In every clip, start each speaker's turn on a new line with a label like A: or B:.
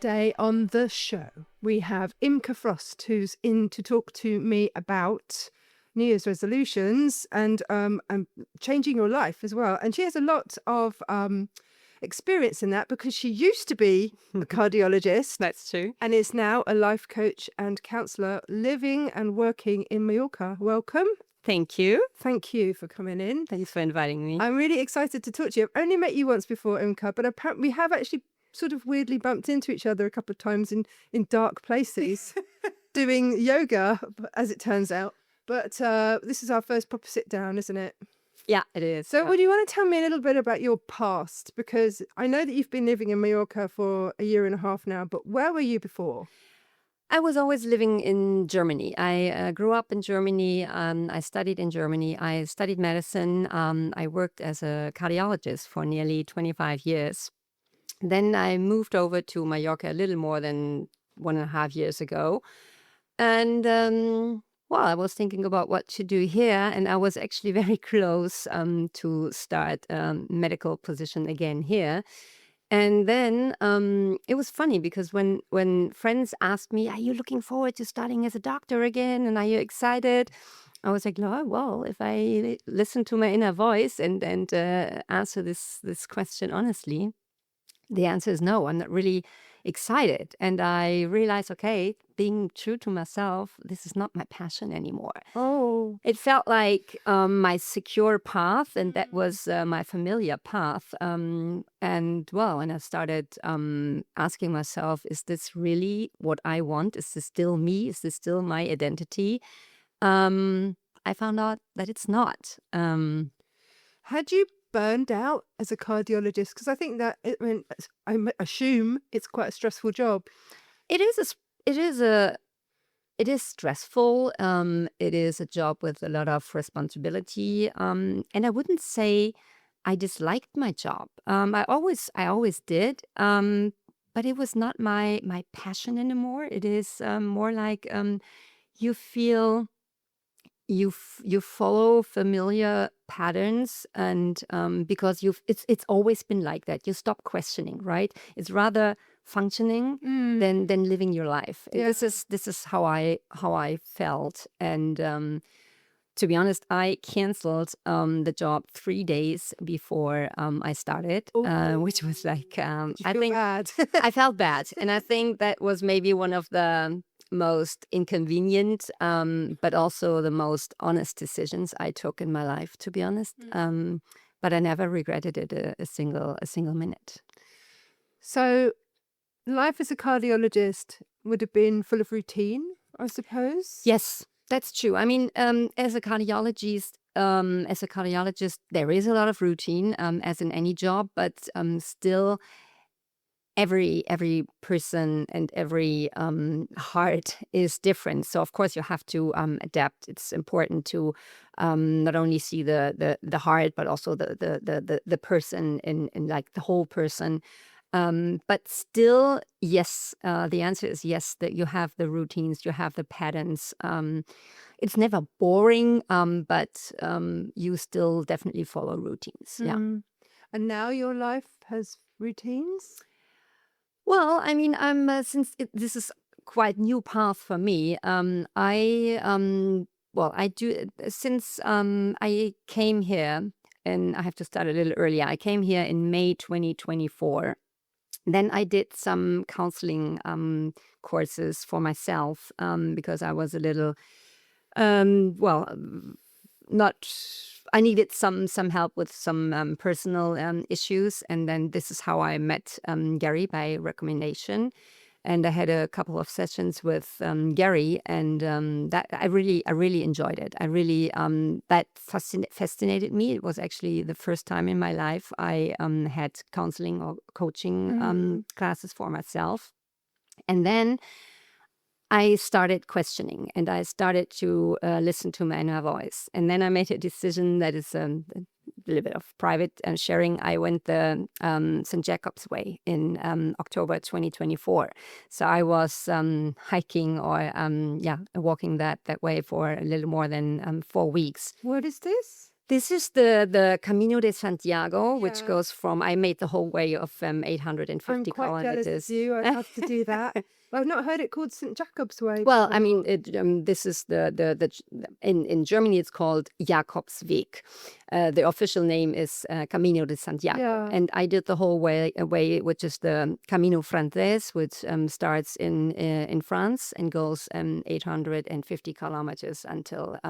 A: today on the show, we have Imke Frost, who's in to talk to me about New Year's resolutions and changing your life as well. And she has a lot of experience in that because she used to be a cardiologist.
B: That's true.
A: And is now a life coach and counsellor living and working in Mallorca. Welcome.
B: Thank you.
A: Thank you for coming in.
B: Thanks for inviting me.
A: I'm really excited to talk to you. I've only met you once before, Imke, but apparently we have actually sort of weirdly bumped into each other a couple of times in dark places doing yoga, as it turns out. But this is our first proper sit down, isn't it?
B: Yeah, it is.
A: So would you want to tell me a little bit about your past? Because I know that you've been living in Mallorca for a year and a half now, but where were you before?
B: I was always living in Germany. I grew up in Germany. I studied in Germany. I studied medicine. I worked as a cardiologist for nearly 25 years. Then I moved over to Mallorca a little more than 1.5 years ago. And I was thinking about what to do here. And I was actually very close to start a medical position again here. And then it was funny because when friends asked me, are you looking forward to starting as a doctor again? And are you excited? I was like, no, well, if I listen to my inner voice and answer this question honestly, the answer is no, I'm not really excited. And I realized, okay, being true to myself, this is not my passion anymore.
A: Oh.
B: It felt like my secure path, and that was my familiar path. And I started asking myself, is this really what I want? Is this still me? Is this still my identity? I found out that it's not.
A: Had you burned out as a cardiologist? Because I think that I assume it's quite a stressful job.
B: It is stressful. It is a job with a lot of responsibility. And I wouldn't say I disliked my job. I always did. But it was not my passion anymore. It is more like you feel. You follow familiar patterns, and because it's always been like that. You stop questioning, right? It's rather functioning than living your life.
A: Yeah.
B: This is how I felt, and to be honest, I canceled the job 3 days before I started, which was like
A: I think bad.
B: I felt bad, and I think that was maybe one of the most inconvenient, but also the most honest decisions I took in my life, to be honest. But I never regretted it a single minute.
A: So, life as a cardiologist would have been full of routine, I suppose.
B: Yes, that's true. I mean, as a cardiologist, there is a lot of routine, as in any job, but still. Every person and every heart is different. So of course you have to adapt. It's important to not only see the heart, but also the person in like the whole person. But still, yes, the answer is yes, that you have the routines, you have the patterns. It's never boring, but you still definitely follow routines. Yeah.
A: And now your life has routines?
B: Well, I mean, this is quite new path for me. I do since I came here, and I have to start a little earlier. I came here in May 2024. Then I did some counseling courses for myself because I was a little I needed some help with some personal issues, and then this is how I met Gary by recommendation, and I had a couple of sessions with Gary, and that I really enjoyed it. I really that fascinated me. It was actually the first time in my life I had counseling or coaching classes for myself, and then I started questioning, and I started to listen to my inner voice. And then I made a decision that is a little bit of private sharing. I went the St. Jacob's Way in October 2024. So I was hiking or walking that way for a little more than 4 weeks.
A: What is this?
B: This is the Camino de Santiago, which
A: Yeah.
B: goes from, I made the whole way of
A: I'm
B: 850
A: quite jealous of
B: kilometers.
A: you. I'd love to do that. I've not heard it called St. Jacob's Way
B: Well, I
A: before.
B: mean, this is in Germany it's called Jakobsweg. The official name is Camino de Santiago,
A: Yeah.
B: and I did the whole way, which is the Camino Frances, which starts in France and goes 850 kilometers until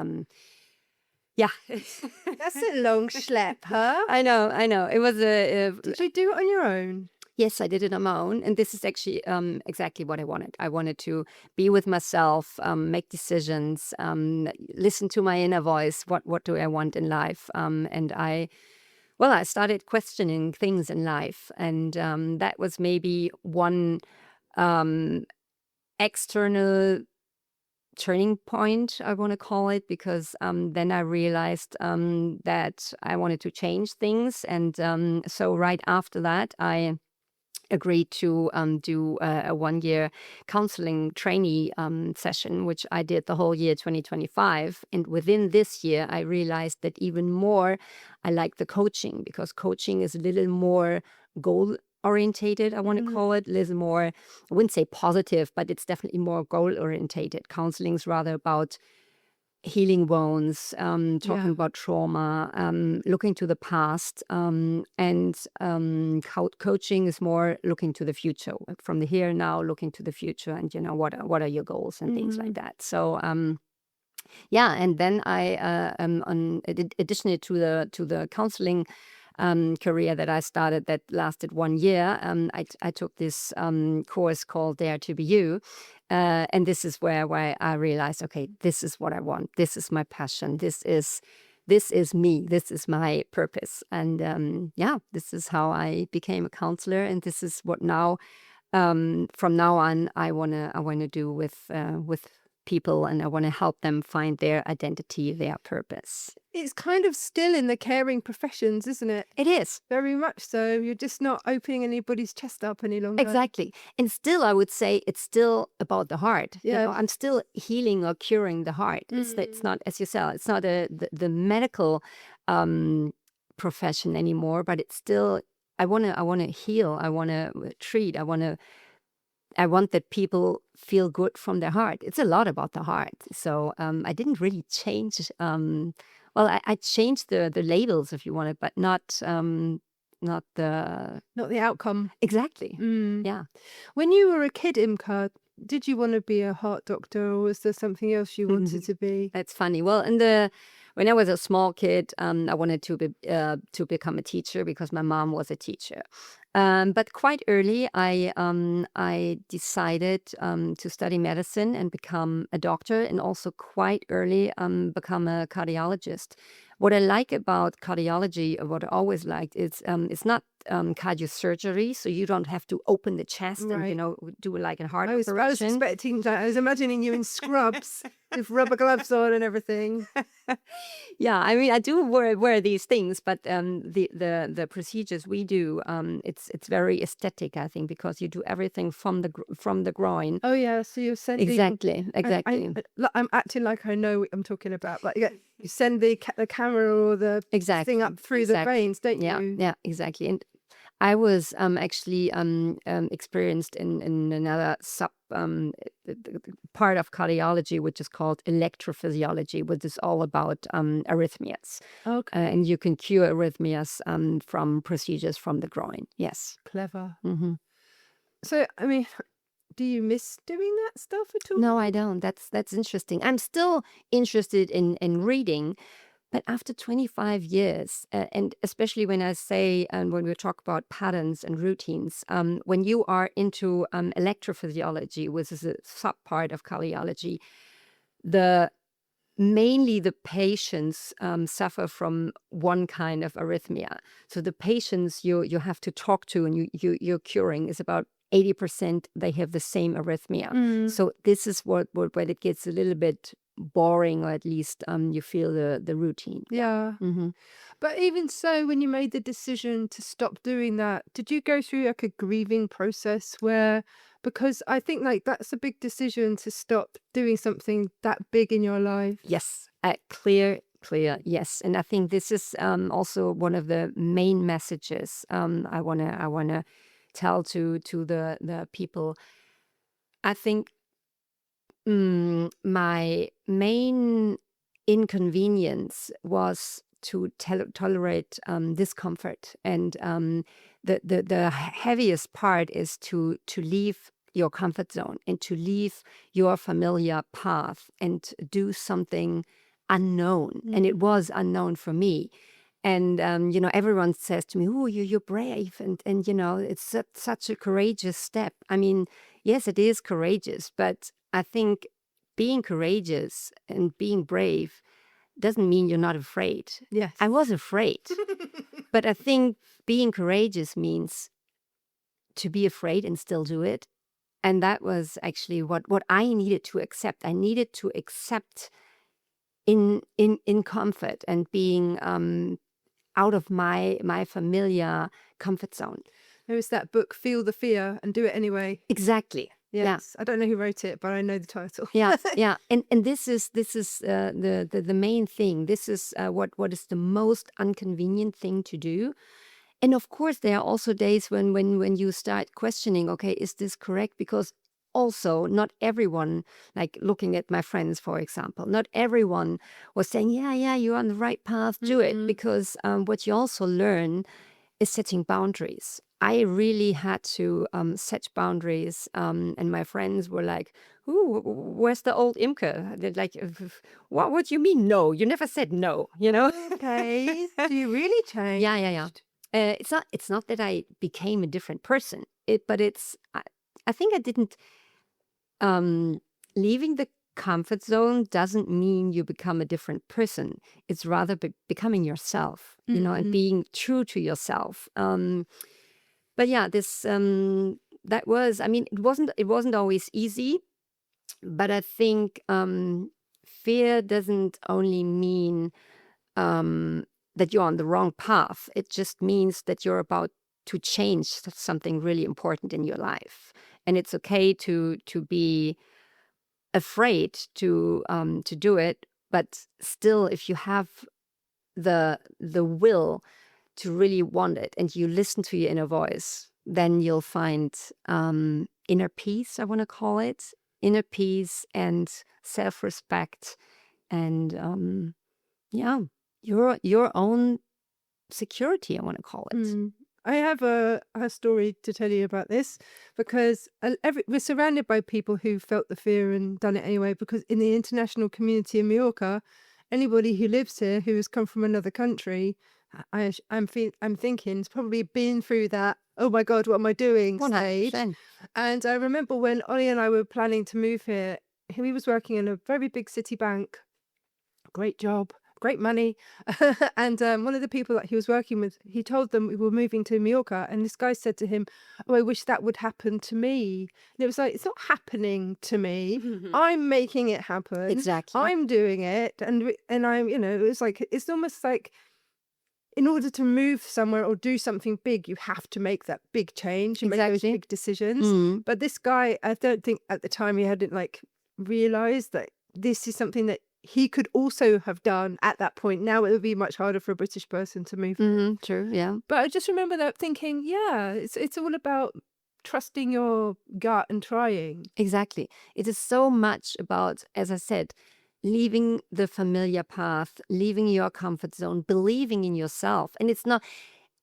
B: yeah.
A: That's a long schlep, huh?
B: I know. It was
A: Did you do it on your own?
B: yes, I did it on my own, and this is actually exactly what I wanted. I wanted to be with myself, make decisions, listen to my inner voice. What do I want in life? And I started questioning things in life, and that was maybe one um, external turning point, I want to call it, because then I realized that I wanted to change things, and so right after that, I agreed to do a 1 year counseling trainee session, which I did the whole year 2025. And within this year, I realized that even more, I like the coaching, because coaching is a little more goal orientated, I want to call it, a little more, I wouldn't say positive, but it's definitely more goal orientated. Counseling is rather about healing wounds, talking
A: Yeah.
B: about trauma, looking to the past, and coaching is more looking to the future, from the here and now, looking to the future, and what are your goals and things like that. So yeah, and then I additionally to the counseling career that I started that lasted 1 year, I took this course called Dare to Be You. And this is where I realized, okay, this is what I want. This is my passion. This is me. This is my purpose. And this is how I became a counselor. And this is what now, from now on, I wanna do with people, and I want to help them find their identity, their purpose.
A: It's kind of still in the caring professions, isn't it?
B: It is.
A: Very much so. You're just not opening anybody's chest up any longer.
B: Exactly. And still, I would say it's still about the heart.
A: Yeah.
B: I'm still healing or curing the heart. It's not, as you said, it's not the medical profession anymore, but it's still, I want to heal. I want to treat. I want that people feel good from their heart. It's a lot about the heart. So I didn't really change. I changed the labels, if you want it, but not
A: the outcome.
B: Exactly. Yeah.
A: When you were a kid, Imke, did you want to be a heart doctor, or was there something else you wanted to be?
B: That's funny. Well, when I was a small kid, I wanted to become a teacher because my mom was a teacher. But quite early, I decided to study medicine and become a doctor, and also quite early become a cardiologist. What I like about cardiology, or what I always liked, is it's not cardiosurgery, so you don't have to open the chest
A: Right.
B: and do like a heart
A: I was
B: operation.
A: expecting that. I was imagining you in scrubs with rubber gloves on and everything.
B: Yeah, I mean, I do wear these things, but the procedures we do, it's very aesthetic, I think, because you do everything from the groin.
A: Oh yeah, so you're sending
B: Exactly.
A: I'm acting like I know what I'm talking about. Like you send the camera or the thing up through the veins, don't you?
B: Yeah, exactly. And I was actually experienced in another part of cardiology, which is called electrophysiology, which is all about arrhythmias.
A: Okay.
B: And you can cure arrhythmias from procedures from the groin. Yes.
A: Clever.
B: Mm-hmm.
A: So, I mean, do you miss doing that stuff at all?
B: No, I don't. That's interesting. I'm still interested in reading. But after 25 years, and especially when I say, and when we talk about patterns and routines, when you are into electrophysiology, which is a sub part of cardiology, mainly the patients suffer from one kind of arrhythmia. So the patients you have to talk to and you're curing is about 80% they have the same arrhythmia. So this is when it gets a little bit boring, or at least you feel the routine.
A: Yeah. But even so, when you made the decision to stop doing that, did you go through like a grieving process where, because I think like that's a big decision to stop doing something that big in your life?
B: Yes, a clear clear. Yes, and I think this is also one of the main messages I wanna tell to the people. I think my main inconvenience was to tolerate discomfort, and the heaviest part is to leave your comfort zone and to leave your familiar path and do something unknown. And it was unknown for me. And everyone says to me, "Oh, you're brave," and it's such a courageous step. I mean, yes, it is courageous, but I think being courageous and being brave doesn't mean you're not afraid.
A: Yes.
B: I was afraid, but I think being courageous means to be afraid and still do it. And that was actually what I needed to accept. I needed to accept in comfort and being out of my familiar comfort zone.
A: There was that book, Feel the Fear and Do It Anyway.
B: Exactly. Yeah.
A: Yes. I don't know who wrote it, but I know the title.
B: Yeah, yeah. And this is the main thing. This is what is the most inconvenient thing to do. And of course, there are also days when you start questioning, okay, is this correct? Because also not everyone, like looking at my friends, for example, not everyone was saying, yeah, you're on the right path, do it. Because what you also learn is setting boundaries. I really had to set boundaries, and my friends were like, "Ooh, where's the old Imke?" They're like, What do you mean no? You never said no, you know?"
A: Okay. So you really changed.
B: Yeah. It's not that I became a different person. But I think I didn't. Leaving the comfort zone doesn't mean you become a different person. It's rather becoming yourself, and being true to yourself. But yeah, this that was. I mean, it wasn't always easy, but I think fear doesn't only mean that you're on the wrong path. It just means that you're about to change something really important in your life, and it's okay to be afraid to do it. But still, if you have the will to really want it and you listen to your inner voice, then you'll find inner peace, I want to call it, inner peace and self-respect, and your own security, I want to call it.
A: I have a story to tell you about this, because we're surrounded by people who felt the fear and done it anyway, because in the international community in Mallorca, anybody who lives here who has come from another country, I'm thinking has probably been through that, oh my God, what am I doing stage.
B: 100%.
A: And I remember when Ollie and I were planning to move here, he was working in a very big city bank, great job, great money. And one of the people that he was working with, he told them we were moving to Mallorca, and this guy said to him, "Oh, I wish that would happen to me." And it was like, it's not happening to me. I'm making it happen.
B: Exactly.
A: I'm doing it. And I'm, it was like, it's almost like, in order to move somewhere or do something big, you have to make that big change and make those
B: Exactly.
A: big decisions. But this guy, I don't think at the time he hadn't realized that this is something that he could also have done at that point. Now it would be much harder for a British person to move.
B: True, yeah.
A: But I just remember that thinking, yeah, it's all about trusting your gut and trying.
B: Exactly. It is so much about, as I said, leaving the familiar path, leaving your comfort zone, believing in yourself. And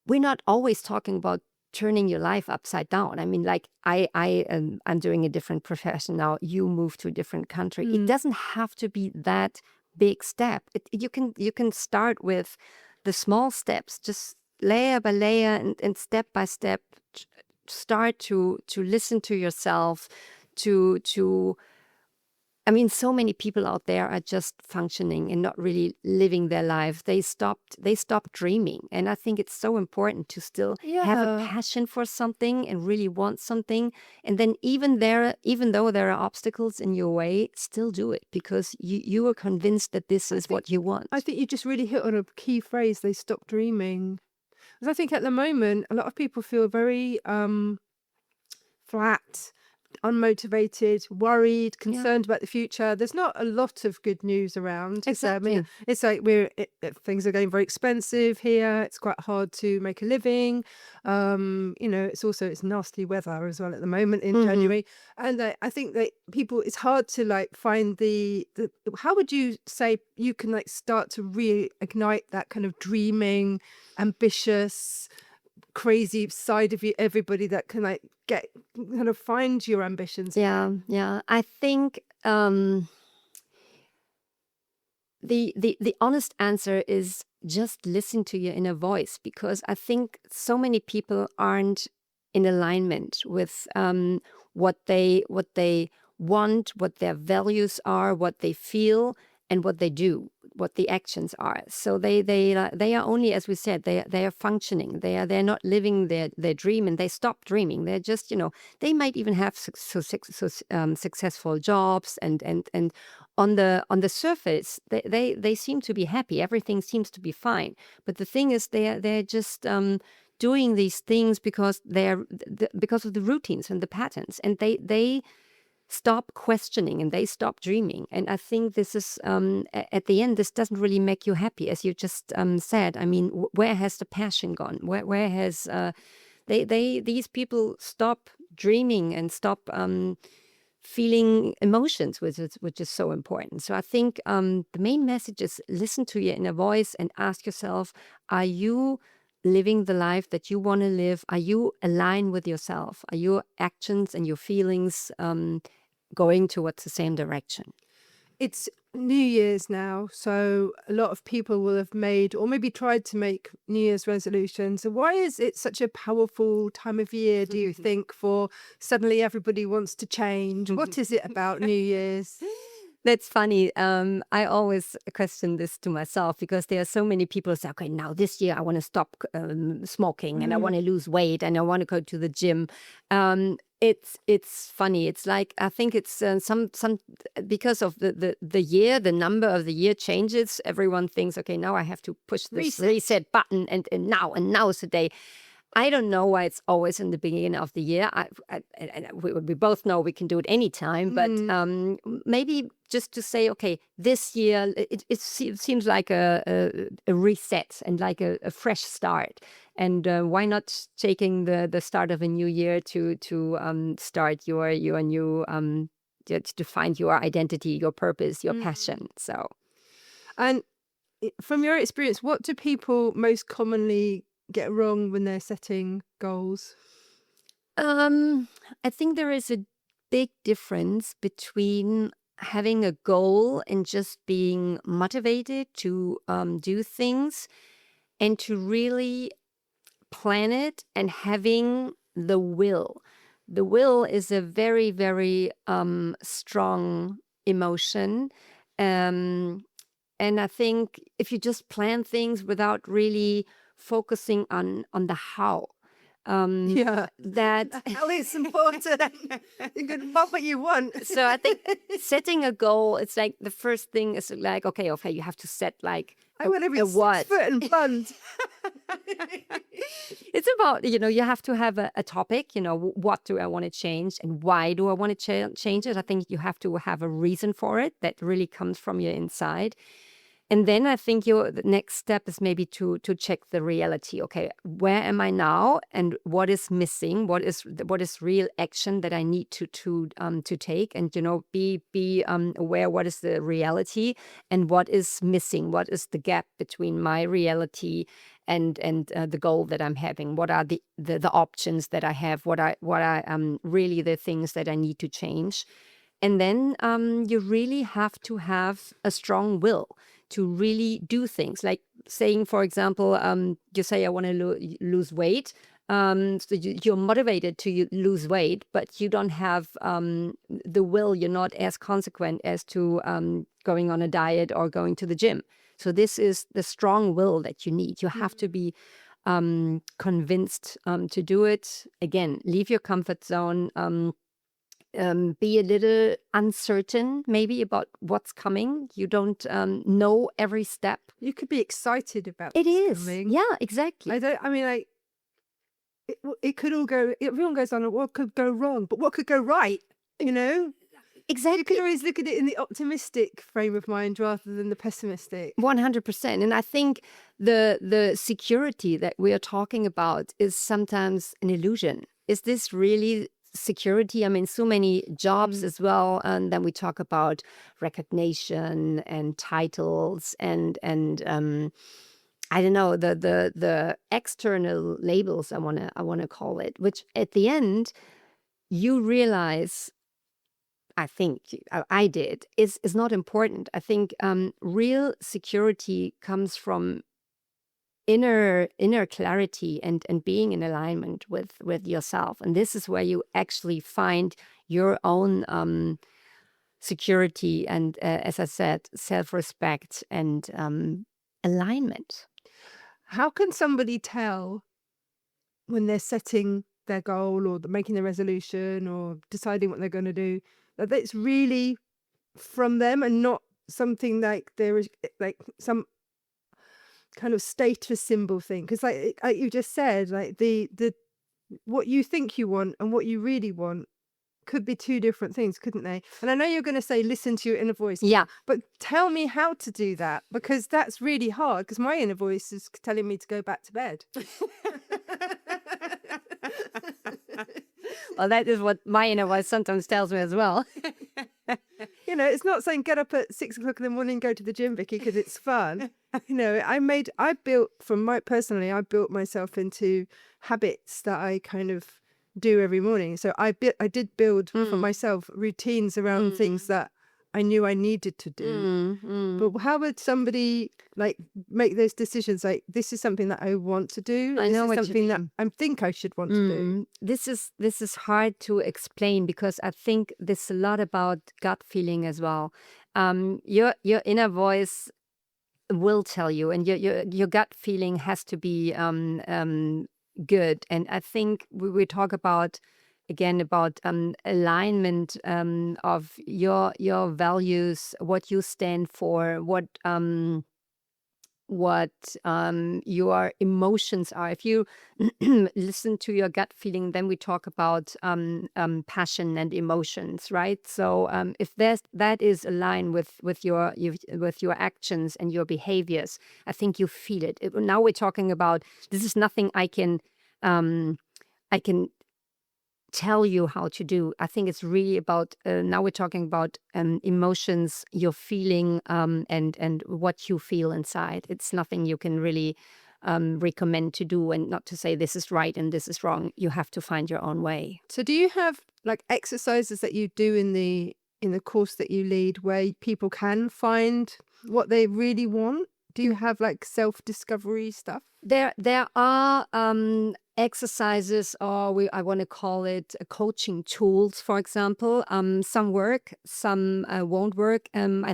B: we're not always talking about turning your life upside down. I mean, like I'm doing a different profession now. You move to a different country. It doesn't have to be that big step. You can start with the small steps, just layer by layer and step by step. Start to listen to yourself. I mean, so many people out there are just functioning and not really living their life. They stopped dreaming. And I think it's so important to still have a passion for something and really want something. And then even though there are obstacles in your way, still do it, because you are convinced that this is what you want.
A: I think you just really hit on a key phrase, they stop dreaming. Because I think at the moment, a lot of people feel very flat, unmotivated, worried,
B: Yeah,
A: concerned about the future. There's not a lot of good news around. So, I mean,
B: exactly.
A: it's like things are getting very expensive here. It's quite hard to make a living. It's nasty weather as well at the moment in
B: Hmm.
A: January. And I think that people, it's hard to like find how would you say you can like start to reignite that kind of dreaming, ambitious, crazy side of you, everybody that can like get kind of find your ambitions
B: Yeah,
A: again.
B: yeah. I think the honest answer is just listen to your inner voice, because I think so many people aren't in alignment with what they want, what their values are, what they feel, and what they do, what the actions are. So they are only, as we said, they are functioning. They're not living their dream, and they stop dreaming. They're just, they might even have successful jobs, and on the surface they seem to be happy. Everything seems to be fine. But the thing is, they're just doing these things because because of the routines and the patterns, and they stop questioning and they stop dreaming. And I think this is at the end, this doesn't really make you happy, as you just said. I mean, where has the passion gone? Where has these people stop dreaming and stop feeling emotions, which is so important. So I think the main message is listen to your inner voice and ask yourself, are you living the life that you want to live? Are you aligned with yourself? Are your actions and your feelings going towards the same direction?
A: It's New Year's now, so a lot of people will have made or maybe tried to make New Year's resolutions. So why is it such a powerful time of year, do you think, for suddenly everybody wants to change? What is it about New Year's?
B: That's funny. I always question this to myself, because there are so many people who say, okay, now this year I want to stop smoking, and I want to lose weight, and I want to go to the gym. It's funny. It's like, I think it's some because of the year, the number of the year changes. Everyone thinks, okay, now I have to push this
A: Reset.
B: reset button, and now is the day. I don't know why it's always in the beginning of the year. We both know we can do it anytime, but maybe just to say, okay, this year it seems like a reset and like a fresh start. And why not taking the start of a new year to start your new to find your identity, your purpose, your passion. So
A: And from your experience, what do people most commonly get wrong when they're setting goals?
B: I think there is a big difference between having a goal and just being motivated to do things, and to really plan it and having the will. The will is a very, very strong emotion. Um, and I think if you just plan things without really focusing on the how,
A: Yeah.
B: that
A: Hell is important. You can want what you want.
B: so I think setting a goal, it's like the first thing is like, okay, you have to set like
A: I want to be
B: a
A: 6
B: what.
A: foot and blonde.
B: It's about, you have to have a topic, what do I want to change and why do I want to change it? I think you have to have a reason for it that really comes from your inside. And then I think the next step is maybe to check the reality. Okay, where am I now, and what is missing? What is real action that I need to take? And be aware what is the reality and what is missing. What is the gap between my reality and the goal that I'm having? What are the options that I have? What are really the things that I need to change? And then you really have to have a strong will to really do things. Like saying, for example, you say, I want to lose weight. So you're motivated to lose weight, but you don't have the will. You're not as consequent as to going on a diet or going to the gym. So this is the strong will that you need. You have to be convinced to do it. Again, leave your comfort zone. Be a little uncertain maybe about what's coming. You don't know every step.
A: You could be excited about
B: It
A: what's
B: is.
A: coming.
B: Yeah, exactly.
A: I mean, it could all go. Everyone goes on. What could go wrong? But what could go right? You know.
B: Exactly.
A: You can always look at it in the optimistic frame of mind rather than the pessimistic.
B: 100%. And I think the security that we are talking about is sometimes an illusion. Is this really security? I mean, so many jobs as well. And then we talk about recognition and titles and I don't know, the external labels, I wanna call it, which at the end you realize, I think I did, is not important. I think real security comes from inner clarity and being in alignment with yourself. And this is where you actually find your own security and, as I said, self-respect and alignment.
A: How can somebody tell when they're setting their goal or making their resolution or deciding what they're going to do, that it's really from them and not something like there is like some kind of status symbol thing? Because like you just said, like the what you think you want and what you really want could be two different things, couldn't they? And I know you're going to say listen to your inner voice.
B: Yeah.
A: But tell me how to do that, because that's really hard, because my inner voice is telling me to go back to bed.
B: Well, that is what my inner voice sometimes tells me as well.
A: You know, it's not saying get up at 6 o'clock in the morning and go to the gym, Vicki, because it's fun. You know, I built I built myself into habits that I kind of do every morning. So I did build for myself routines around things that I knew I needed to do. But how would somebody like make those decisions? Like, this is something that I want to do.
B: I know
A: this
B: what
A: is
B: you
A: something that
B: mean.
A: I think I should want to do.
B: This is hard to explain because I think this is a lot about gut feeling as well. Your inner voice will tell you, and your gut feeling has to be good. And I think we talk about again about alignment of your values, what you stand for, what your emotions are. If you listen to your gut feeling, then we talk about passion and emotions, right? So if that is aligned with your actions and your behaviors, I think you feel it. Now we're talking about, this is nothing I can tell you how to do. I think it's really about now we're talking about emotions, your feeling, and what you feel inside. It's nothing you can really recommend to do, and not to say this is right and this is wrong. You have to find your own way.
A: So do you have like exercises that you do in the course that you lead where people can find what they really want? Do you have like self-discovery stuff?
B: There are exercises, or I want to call it coaching tools, for example. Some work, some won't work. I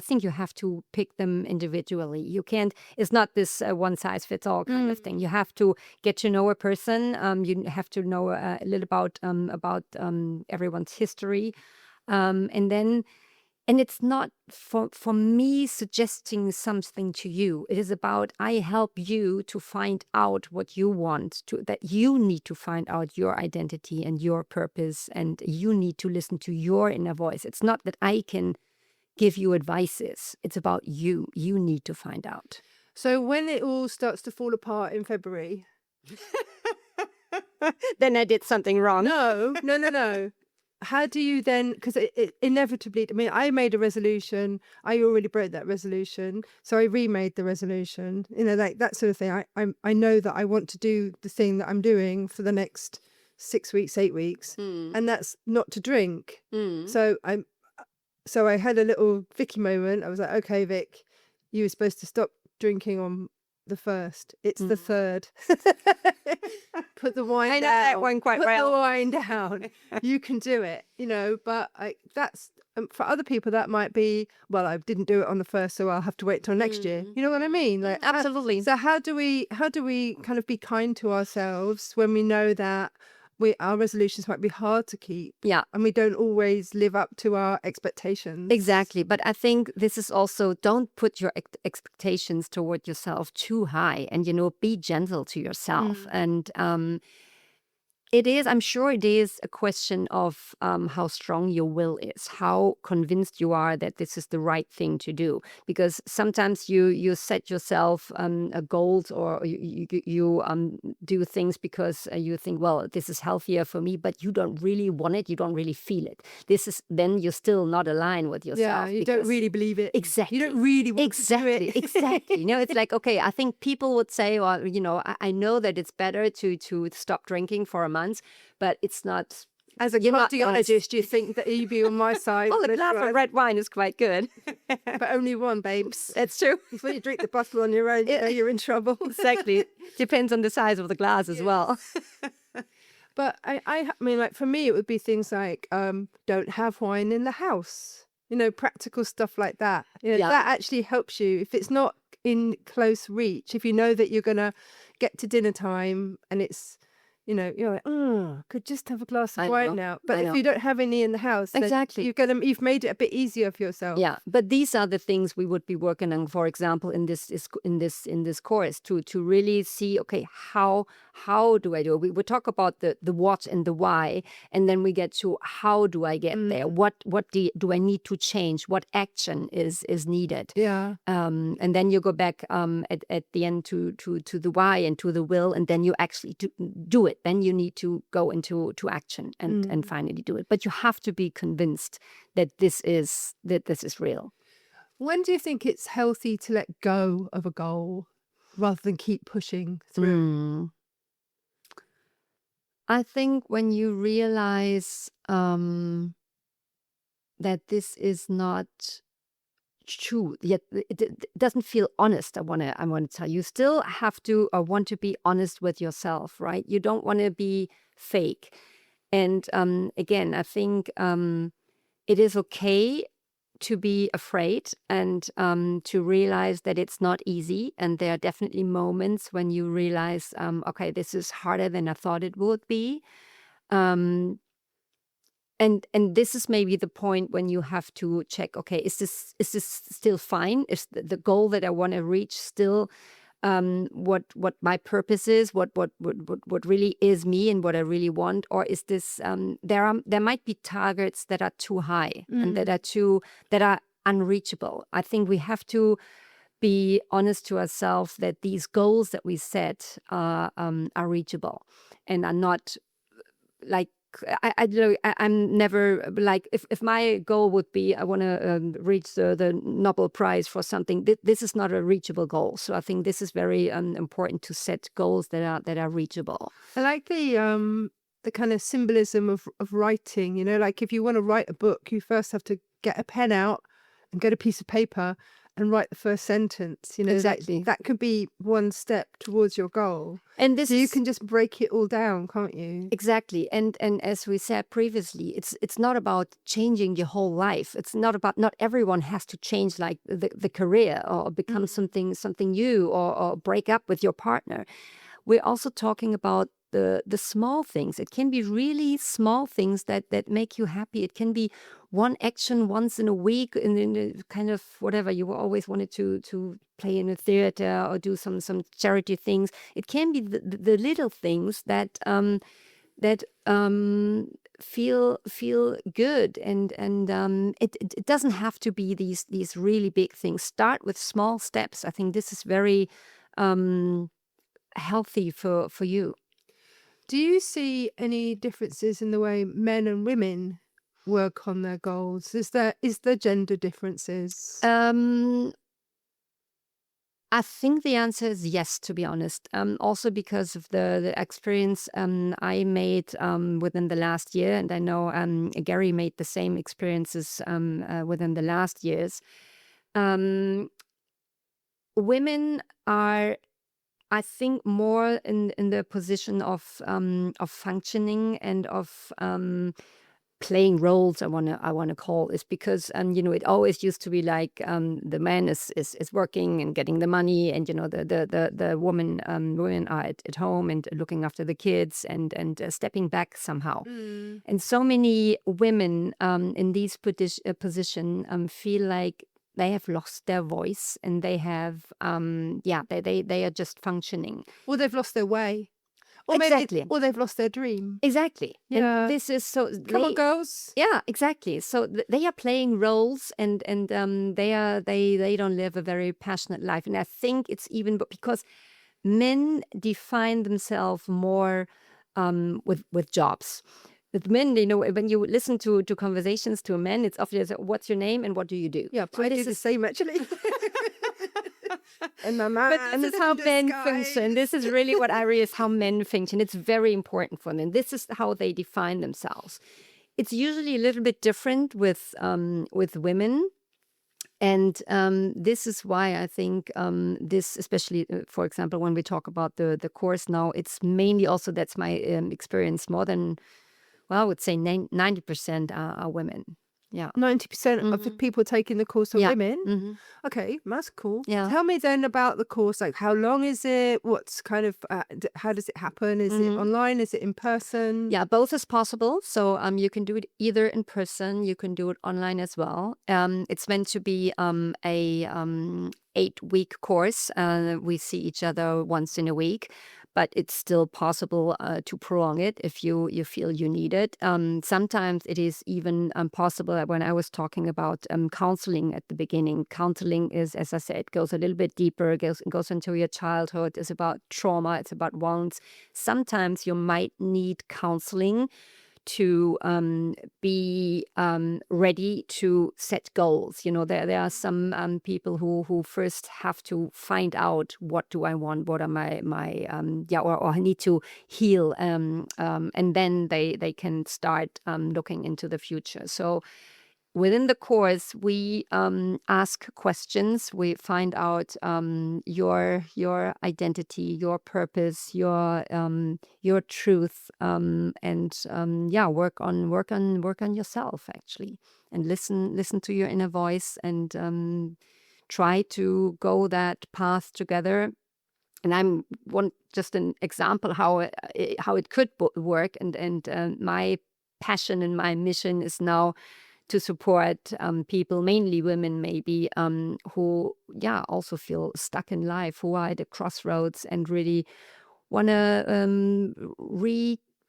B: think you have to pick them individually. You can't. It's not this one size fits all kind of thing. You have to get to know a person. You have to know a little about everyone's history, and then. And it's not for me suggesting something to you. It is about I help you to find out what you want, that you need to find out your identity and your purpose, and you need to listen to your inner voice. It's not that I can give you advices. It's about you. You need to find out.
A: So when it all starts to fall apart in February...
B: Then I did something wrong.
A: No. How do you then, because it inevitably, I mean, I made a resolution, I already broke that resolution, so I remade the resolution, you know, like that sort of thing. I know that I want to do the thing that I'm doing for the next 6 weeks, 8 weeks, and that's not to drink. So I had a little Vicki moment. I was like, okay, Vic, you were supposed to stop drinking on the 1st. It's the 3rd. Put the wine down.
B: I know that one quite well.
A: Put the wine down. You can do it, you know. But that's for other people that might be, well, I didn't do it on the 1st, so I'll have to wait till next year. You know what I mean? Like,
B: absolutely.
A: So how do we kind of be kind to ourselves when we know that our resolutions might be hard to keep?
B: Yeah.
A: And we don't always live up to our expectations.
B: Exactly. But I think this is also, don't put your expectations toward yourself too high, and, be gentle to yourself. And It is. I'm sure it is a question of how strong your will is, how convinced you are that this is the right thing to do. Because sometimes you set yourself a goals, or you do things because you think, well, this is healthier for me, but you don't really want it. You don't really feel it. Then you're still not aligned with
A: Yeah,
B: yourself.
A: you don't really believe it.
B: Exactly.
A: You don't really want to do it.
B: Exactly. You know, it's like, okay, I think people would say, well, you know, I know that it's better to stop drinking for a month, but it's not.
A: As a
B: You're not
A: cardiologist, you think that you'd be on my side.
B: Well, a
A: this
B: glass of
A: one.
B: red wine is quite good.
A: But only one, babes.
B: That's true.
A: If you drink the bottle on your own, you know you're in trouble.
B: Exactly. Depends on the size of the glass as well.
A: But I mean, like for me, it would be things like don't have wine in the house. You know, practical stuff like that. You know,
B: Yeah.
A: that actually helps you if it's not in close reach. If you know that you're gonna get to dinner time and it's, you know, you're like, oh, I could just have a glass of
B: I
A: wine
B: know,
A: now. But
B: I
A: if
B: know.
A: you don't have any in the house, then
B: Exactly.
A: you've made it a bit easier for yourself.
B: Yeah, but these are the things we would be working on, for example, in this course, to really see, okay, how do I do it? We would talk about the what and the why, and then we get to how do I get there? What do I need to change? What action is needed?
A: Yeah.
B: And then you go back at the end to the why and to the will, and then you actually do it. Then you need to go into action and finally do it. But you have to be convinced that this is real.
A: When do you think it's healthy to let go of a goal rather than keep pushing through?
B: I think when you realize that this is not true, yet it doesn't feel honest. I want to tell you, still have to want to be honest with yourself, right? You don't want to be fake. And again, I think it is okay to be afraid and to realize that it's not easy. And there are definitely moments when you realize, okay, this is harder than I thought it would be. And this is maybe the point when you have to check, okay, is this still fine? Is the goal that I want to reach still what my purpose is, what really is me and what I really want? Or is this there might be targets that are too high and that are unreachable. I think we have to be honest to ourselves that these goals that we set are reachable and are not like, I'm never like, if my goal would be I want to reach the Nobel Prize for something, this is not a reachable goal. So I think this is very important to set goals that are reachable.
A: I like the kind of symbolism of writing. You know, like if you want to write a book, you first have to get a pen out and get a piece of paper and write the first sentence. You know,
B: Exactly.
A: that could be one step towards your goal.
B: And this
A: so you can just break it all down, can't you?
B: Exactly. And as we said previously, it's not about changing your whole life. It's not everyone has to change like the career or become something new or break up with your partner. We're also talking about the small things. It can be really small things that make you happy. It can be one action once in a week in a kind of whatever you always wanted to play in a theater or do some charity things. It can be the little things that feel good, and it doesn't have to be these really big things. Start with small steps. I think this is very healthy for you.
A: Do you see any differences in the way men and women work on their goals? Is there gender differences?
B: I think the answer is yes, to be honest. Also because of the experience I made within the last year, and I know Gary made the same experiences within the last years. Women are, I think, more in the position of functioning and of playing roles. I wanna call is because it always used to be like the man is working and getting the money, and the women are at home and looking after the kids and stepping back somehow. And so many women in these position feel like they have lost their voice, and they have they are just functioning.
A: Well, they've lost their way. Or maybe
B: Exactly.
A: or they've lost their dream.
B: Exactly.
A: Yeah.
B: And this is so
A: Come on,
B: they,
A: girls.
B: yeah, exactly. So they are playing roles, and they don't live a very passionate life. And I think it's even because men define themselves more with jobs. With men, they know when you listen to conversations to a man, it's often what's your name and what do you do?
A: Yeah,
B: So
A: I
B: this
A: do the
B: is
A: same actually. And my man.
B: and this is how men function. This is really what I realize how men function. It's very important for them. This is how they define themselves. It's usually a little bit different with women. And this is why I think this, especially, for example, when we talk about the course now, it's mainly also, that's my experience, more than, well, I would say 90% are women. Yeah.
A: 90% of the people taking the course are
B: Yeah.
A: women. Okay, that's cool.
B: Yeah.
A: Tell me then about the course. Like, how long is it? What's kind of how does it happen? Is it online? Is it in person?
B: Yeah, both is possible. So you can do it either in person, you can do it online as well. It's meant to be a 8-week course. We see each other once in a week, but it's still possible to prolong it if you feel you need it. Sometimes it is even possible. When I was talking about counseling at the beginning, counseling is, as I said, goes a little bit deeper, goes into your childhood, it's about trauma, it's about wounds. Sometimes you might need counseling to be ready to set goals. There are some people who first have to find out, what do I want, what are my or I need to heal, and then they can start looking into the future. So within the course, we ask questions. We find out your identity, your purpose, your truth, and work on yourself actually, and listen to your inner voice, and try to go that path together. And I'm just an example how it could work, and my passion and my mission is now to support people, mainly women maybe, who also feel stuck in life, who are at a crossroads and really want to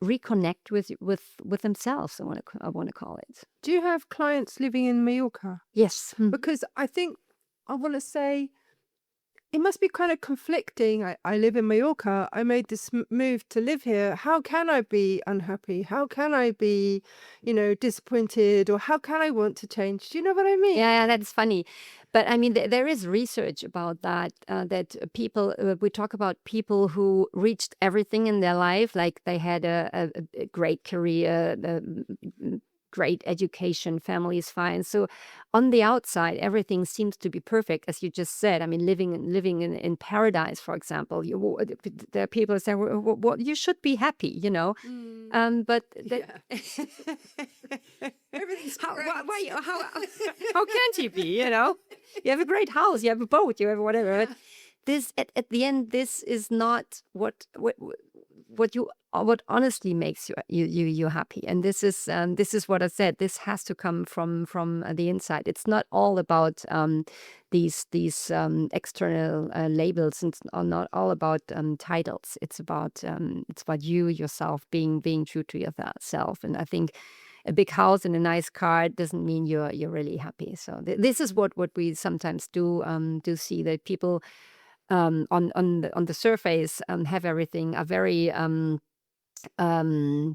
B: reconnect with themselves. I want to call it.
A: Do you have clients living in Mallorca?
B: Yes.
A: Because I think I want to say it must be kind of conflicting. I live in Mallorca. I made this move to live here. How can I be unhappy? How can I be, disappointed? Or how can I want to change? Do you know what I mean?
B: Yeah, that's funny. But I mean, there is research about that, that people, we talk about people who reached everything in their life, like they had a great career, great education, family is fine. So on the outside, everything seems to be perfect, as you just said. I mean, living in paradise, for example. There are people who say, well, you should be happy, but
A: Everything's
B: how can't you be? You have a great house, you have a boat, you have whatever. But this, at the end, this is not what honestly makes you happy. And this is what I said. This has to come from the inside. It's not all about these external labels. It's not all about titles. It's about you yourself being true to yourself. And I think a big house and a nice car doesn't mean you're really happy. So this is what we sometimes do see, that people on the surface have everything, are very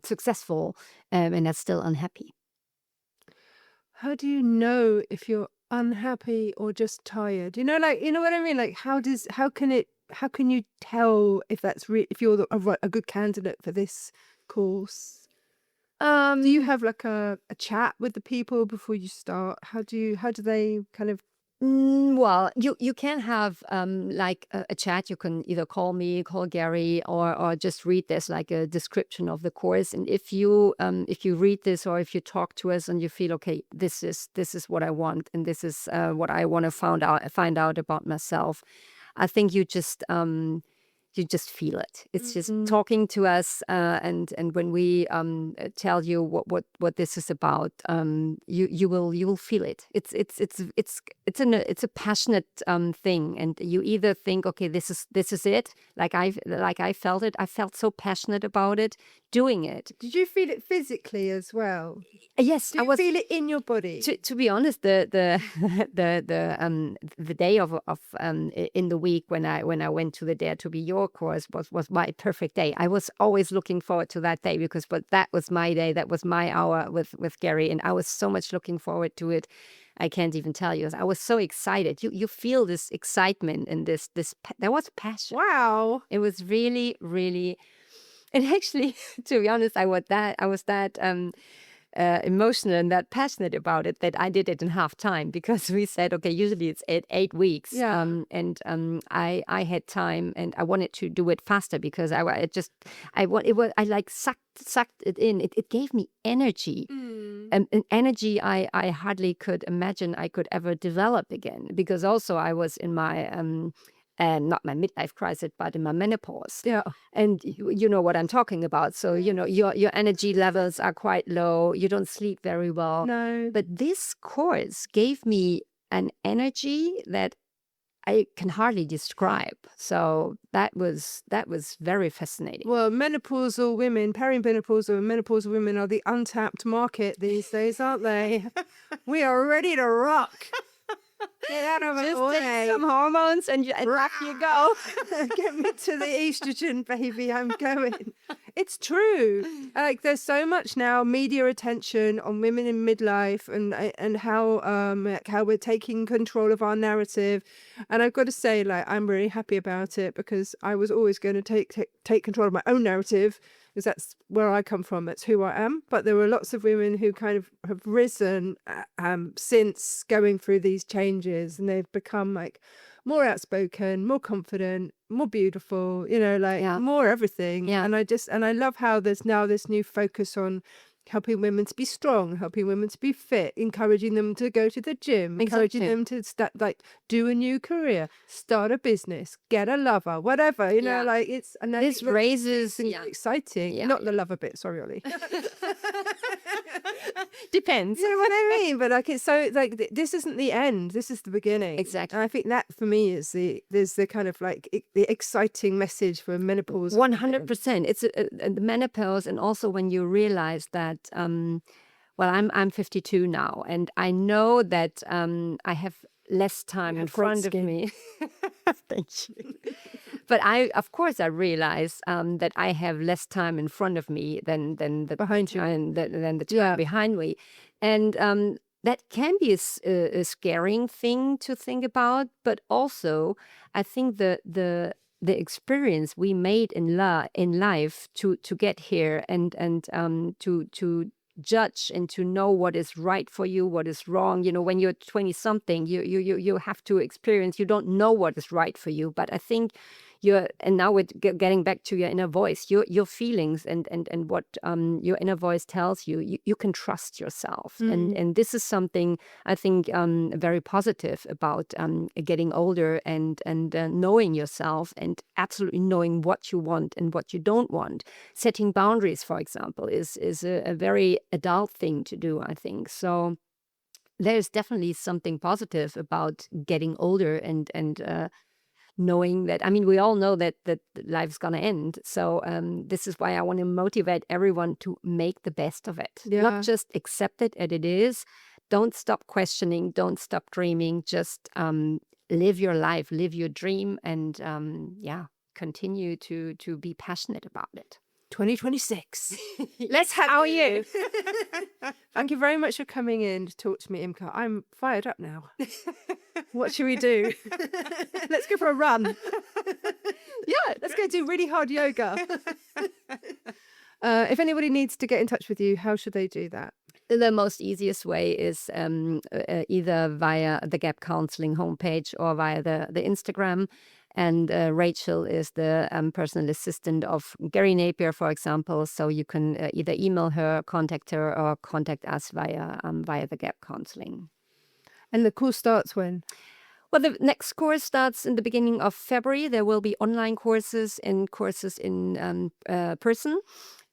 B: successful, and are still unhappy.
A: How do you know if you're unhappy or just tired? You know what I mean? Like, how can you tell if that's if you're a good candidate for this course? Do you have like a chat with the people before you start? How do they kind of?
B: Well, you can have like a chat. You can either call me, call Gary, or just read this, like a description of the course. And if you read this, or if you talk to us and you feel, okay, this is what I want, and this is what I want to find out about myself, I think you just you just feel it. It's just
A: Mhm.
B: talking to us, and when we tell you what this is about, you will feel it. It's a passionate thing, and you either think, okay, this is it. Like I felt it. I felt so passionate about it, doing it.
A: Did you feel it physically as well?
B: Yes,
A: Do
B: I
A: you
B: was.
A: feel it in your body?
B: To be honest, the the day of in the week when I went to the Dare to Be Your course was my perfect day. I was always looking forward to that day but that was my day. That was my hour with Gary, and I was so much looking forward to it. I can't even tell you. I was so excited. You feel this excitement and there was passion.
A: Wow.
B: It was really, really, and actually, to be honest, I was that emotional and that passionate about it that I did it in half time, because we said, okay, usually it's 8 weeks.
A: Yeah.
B: And I had time, and I wanted to do it faster because I like sucked it in. It gave me energy. And energy I hardly could imagine I could ever develop again, because also I was in my not my midlife crisis, but in my menopause.
A: Yeah.
B: And you know what I'm talking about. So, your energy levels are quite low. You don't sleep very well.
A: No.
B: But this course gave me an energy that I can hardly describe. So that was very fascinating.
A: Well, menopausal women, perimenopausal and menopausal women are the untapped market these days, aren't they? We are ready to rock. Get out of the
B: Just
A: way.
B: take some hormones and off you go.
A: Get me to the estrogen, baby. I'm going. It's true. Like, there's so much now media attention on women in midlife and how we're taking control of our narrative. And I've got to say, like, I'm really happy about it, because I was always going to take control of my own narrative, because that's where I come from. That's who I am. But there were lots of women who kind of have risen since going through these changes, and they've become like more outspoken, more confident, more beautiful, like
B: Yeah.
A: more everything.
B: Yeah.
A: And I love how there's now this new focus on helping women to be strong, helping women to be fit, encouraging them to go to the gym, encouraging
B: Exactly.
A: them to do a new career, start a business, get a lover, whatever,
B: Yeah.
A: like it's, and I
B: This
A: think
B: raises
A: that's exciting.
B: Yeah.
A: Not the lover bit, sorry, Ollie.
B: Depends.
A: You know what I mean? But like, it's so like this isn't the end. This is the beginning.
B: Exactly.
A: And I think that for me is there's the kind of like the exciting message for menopause.
B: 100%. It's the menopause, and also when you realize that, well, I'm 52 now, and I know that I have less time in
A: have great
B: front of
A: skin.
B: me. Thank you. But of course, I realize that I have less time in front of me than the
A: Behind you.
B: and than the time
A: Yeah.
B: behind me, and that can be a scaring thing to think about. But also, I think the experience we made in life to get here, and to judge and to know what is right for you, what is wrong. When you're 20 something, you have to experience. You don't know what is right for you, but I think and now we're getting back to your inner voice, your feelings, and what your inner voice tells you can trust yourself. And this is something I think very positive about getting older, and knowing yourself, and absolutely knowing what you want and what you don't want. Setting boundaries, for example, is a very adult thing to do, I think. So there's definitely something positive about getting older, and knowing that, I mean, we all know that life's gonna end. So this is why I want to motivate everyone to make the best of it.
A: Yeah.
B: Not just accept it as it is. Don't stop questioning. Don't stop dreaming. Just live your life, live your dream, and continue to be passionate about it.
A: 2026. Let's have
B: How are you?
A: Thank you very much for coming in to talk to me, Imke. I'm fired up now. What should we do? Let's go for a run. Yeah, let's go do really hard yoga. If anybody needs to get in touch with you, how should they do that?
B: The most easiest way is either via the Gap Counselling homepage or via the Instagram. And Rachel is the personal assistant of Gary Napier, for example. So you can either email her, contact her, or contact us via the Gap Counselling.
A: And the course starts when?
B: Well, the next course starts in the beginning of February. There will be online courses and courses in person.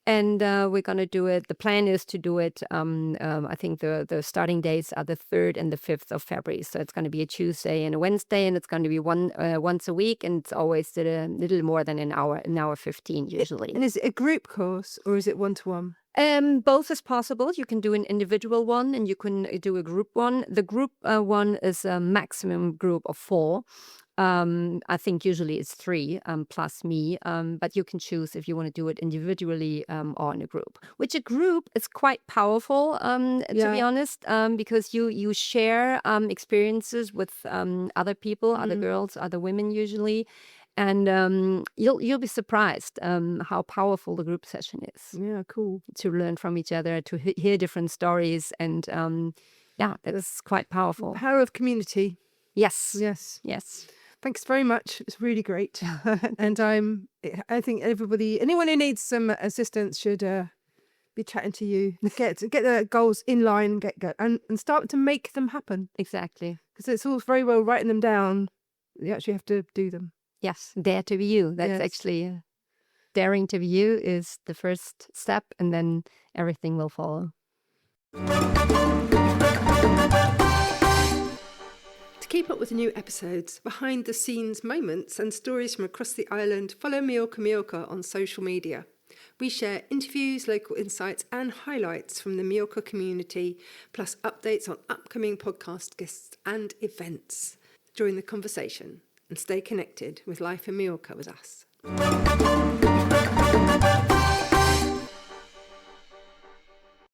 B: And we're going to do it. The plan is to do it. I think the starting dates are the 3rd and the 5th of February. So it's going to be a Tuesday and a Wednesday, and it's going to be once a week. And it's always a little more than an hour 15 usually.
A: And is it a group course or is it one-to-one?
B: Both is possible. You can do an individual one and you can do a group one. The group one is a maximum group of 4. I think usually it's 3 plus me, but you can choose if you want to do it individually or in a group. Which a group is quite powerful, to be honest, because you share experiences with other people, other girls, other women usually. And you'll be surprised how powerful the group session is.
A: Yeah, cool.
B: To learn from each other, to hear different stories, and that's quite powerful.
A: Power of community.
B: Yes.
A: Yes. Thanks very much. It's really great. And I think anyone who needs some assistance should be chatting to you. Get the goals in line and start to make them happen.
B: Exactly.
A: Because it's all very well writing them down. You actually have to do them.
B: Yes, dare to be you. That's actually daring to be you is the first step, and then everything will follow.
A: To keep up with new episodes, behind the scenes moments and stories from across the island, follow Mallorca on social media. We share interviews, local insights and highlights from the Mallorca community, plus updates on upcoming podcast guests and events. Join the conversation and stay connected with life in Mallorca with us.